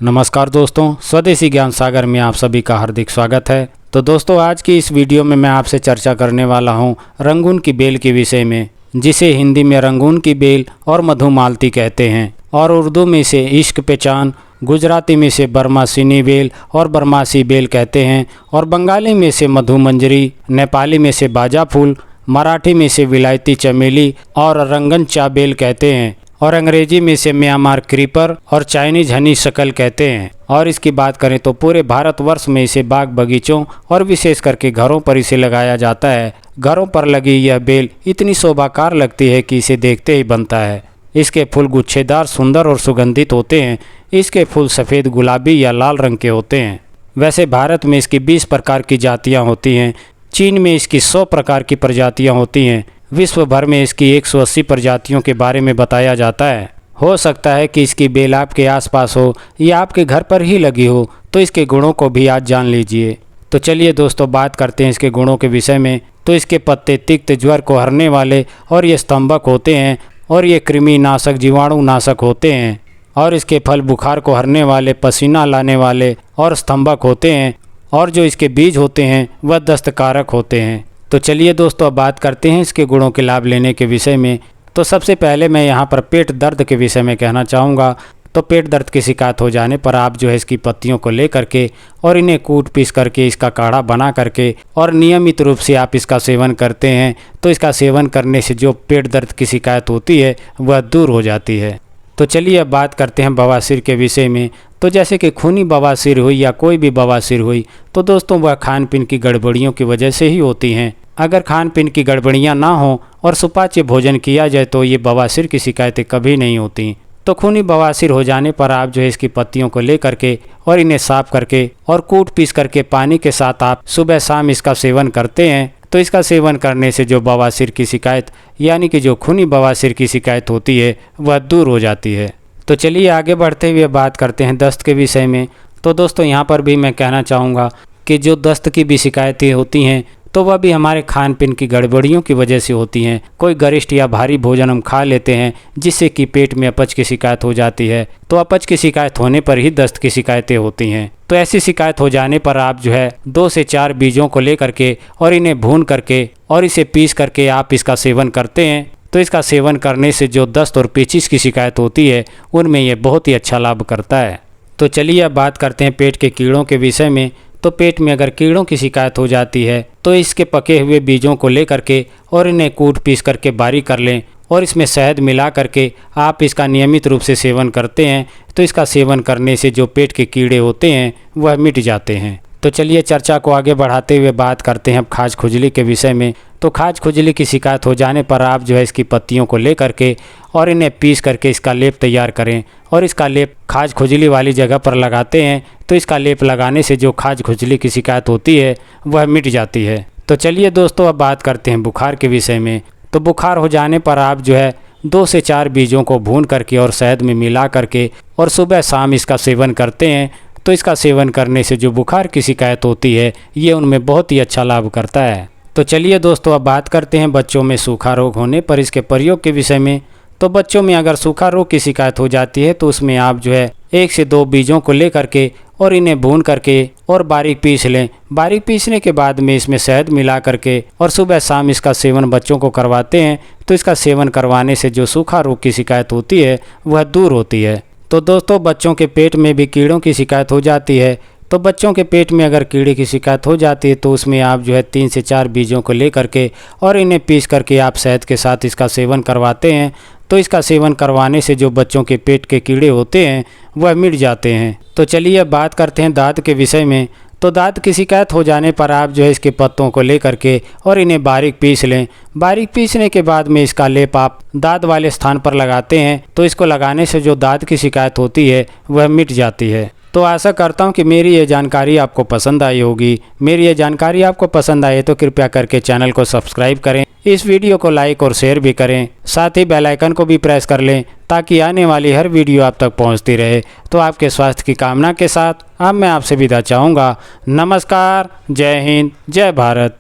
नमस्कार दोस्तों, स्वदेशी ज्ञान सागर में आप सभी का हार्दिक स्वागत है। तो दोस्तों, आज की इस वीडियो में मैं आपसे चर्चा करने वाला हूं रंगून की बेल के विषय में, जिसे हिंदी में रंगून की बेल और मधुमालती कहते हैं और उर्दू में इसे इश्क पे चांद, गुजराती में इसे बरमासीनी बेल और बरमासी बेल कहते हैं और बंगाली में इसे मधुमंजरी, नेपाली में इसे बाजा फूल, मराठी में इसे विलायती चमेली और रंगन चा बेल कहते हैं और अंग्रेजी में इसे म्यांमार क्रीपर और चाइनीज हनी शकल कहते हैं। और इसकी बात करें तो पूरे भारतवर्ष में इसे बाग बगीचों और विशेष करके घरों पर इसे लगाया जाता है। घरों पर लगी यह बेल इतनी शोभाकार लगती है कि इसे देखते ही बनता है। इसके फूल गुच्छेदार, सुंदर और सुगंधित होते हैं। इसके फूल सफ़ेद, गुलाबी या लाल रंग के होते हैं। वैसे भारत में इसकी 20 प्रकार की जातियाँ होती हैं। चीन में इसकी 100 प्रकार की प्रजातियाँ होती हैं। विश्व भर में इसकी 180 प्रजातियों के बारे में बताया जाता है। हो सकता है कि इसकी बेल आपके आसपास हो या आपके घर पर ही लगी हो, तो इसके गुणों को भी आज जान लीजिए। तो चलिए दोस्तों, बात करते हैं इसके गुणों के विषय में। तो इसके पत्ते तिक्त, ज्वर को हरने वाले और ये स्तंभक होते हैं और ये कृमि नाशक, जीवाणु नाशक होते हैं। और इसके फल बुखार को हरने वाले, पसीना लाने वाले और स्तंभक होते हैं। और जो इसके बीज होते हैं वह दस्तकारक होते हैं। तो चलिए दोस्तों, अब बात करते हैं इसके गुणों के लाभ लेने के विषय में। तो सबसे पहले मैं यहाँ पर पेट दर्द के विषय में कहना चाहूँगा। तो पेट दर्द की शिकायत हो जाने पर आप जो है इसकी पत्तियों को ले करके और इन्हें कूट पीस करके इसका काढ़ा बना करके और नियमित रूप से आप इसका सेवन करते हैं, तो इसका सेवन करने से जो पेट दर्द की शिकायत होती है वह दूर हो जाती है। तो चलिए अब बात करते हैं बवासीर के विषय में। तो जैसे कि खूनी बवासीर हुई या कोई भी बवासीर हुई, तो दोस्तों वह खान पीन की गड़बड़ियों की वजह से ही होती हैं। अगर खान पीन की गड़बड़ियां ना हो और सुपाच्य भोजन किया जाए तो ये बवासीर की शिकायतें कभी नहीं होती। तो खूनी बवासीर हो जाने पर आप जो है इसकी पत्तियों को ले करके और इन्हें साफ करके और कूट पीस करके पानी के साथ आप सुबह शाम इसका सेवन करते हैं, तो इसका सेवन करने से जो बवासीर की शिकायत यानी कि जो खूनी बवासीर की शिकायत होती है वह दूर हो जाती है। तो चलिए आगे बढ़ते हुए बात करते हैं दस्त के विषय में। तो दोस्तों, यहाँ पर भी मैं कहना चाहूँगा कि जो दस्त की भी शिकायतें होती हैं तो वह भी हमारे खान पीन की गड़बड़ियों की वजह से होती हैं। कोई गरिष्ठ या भारी भोजन हम खा लेते हैं जिससे कि पेट में अपच की शिकायत हो जाती है। तो अपच की शिकायत होने पर ही दस्त की शिकायतें होती हैं। तो ऐसी शिकायत हो जाने पर आप जो है 2 से 4 बीजों को ले करके और इन्हें भून करके और इसे पीस करके आप इसका सेवन करते हैं, तो इसका सेवन करने से जो दस्त और पेचिश की शिकायत होती है उनमें यह बहुत ही अच्छा लाभ करता है। तो चलिए अब बात करते हैं पेट के कीड़ों के विषय में। तो पेट में अगर कीड़ों की शिकायत हो जाती है तो इसके पके हुए बीजों को ले करके और इन्हें कूट पीस करके बारीक कर लें और इसमें शहद मिला करके आप इसका नियमित रूप से सेवन करते हैं, तो इसका सेवन करने से जो पेट के कीड़े होते हैं वह मिट जाते हैं। तो चलिए चर्चा को आगे बढ़ाते हुए बात करते हैं अब खाज खुजली के विषय में। तो खाज खुजली की शिकायत हो जाने पर आप जो है इसकी पत्तियों को ले करके और इन्हें पीस करके इसका लेप तैयार करें और इसका लेप खाज खुजली वाली जगह पर लगाते हैं, तो इसका लेप लगाने से जो खाज खुजली की शिकायत होती है वह मिट जाती है। तो चलिए दोस्तों, अब बात करते हैं बुखार के विषय में। तो बुखार हो जाने पर आप जो है 2 से 4 बीजों को भून करके और शहद में मिला करके और सुबह शाम इसका सेवन करते हैं, तो इसका सेवन करने से जो बुखार की शिकायत होती है ये उनमें बहुत ही अच्छा लाभ करता है। तो चलिए दोस्तों, अब बात करते हैं बच्चों में सूखा रोग होने पर इसके प्रयोग के विषय में। तो बच्चों में अगर सूखा रोग की शिकायत हो जाती है तो उसमें आप जो है 1 से 2 बीजों को ले करके और इन्हें भून करके और बारीक पीस लें। बारीक पीसने के बाद में इसमें शहद मिला करके और सुबह शाम इसका सेवन बच्चों को करवाते हैं, तो इसका सेवन करवाने से जो सूखा रोग की शिकायत होती है वह दूर होती है। तो दोस्तों, बच्चों के पेट में भी कीड़ों की शिकायत हो जाती है। तो बच्चों के पेट में अगर कीड़े की शिकायत हो जाती है तो उसमें आप जो है 3 से 4 बीजों को ले करके और इन्हें पीस करके आप शहद के साथ इसका सेवन करवाते हैं, तो इसका सेवन करवाने से जो बच्चों के पेट के कीड़े होते हैं वह मिट जाते हैं। तो चलिए अब बात करते हैं दांत के विषय में। तो दांत की शिकायत हो जाने पर आप जो है इसके पत्तों को ले करके और इन्हें बारीक पीस लें। बारीक पीसने के बाद में इसका लेप आप दांत वाले स्थान पर लगाते हैं, तो इसको लगाने से जो दांत की शिकायत होती है वह मिट जाती है। तो आशा करता हूं कि मेरी ये जानकारी आपको पसंद आई होगी। मेरी ये जानकारी आपको पसंद आई तो कृपया करके चैनल को सब्सक्राइब करें, इस वीडियो को लाइक और शेयर भी करें, साथ ही बेल आइकन को भी प्रेस कर लें ताकि आने वाली हर वीडियो आप तक पहुंचती रहे। तो आपके स्वास्थ्य की कामना के साथ अब मैं आपसे विदा चाहूँगा। नमस्कार, जय हिंद, जय भारत।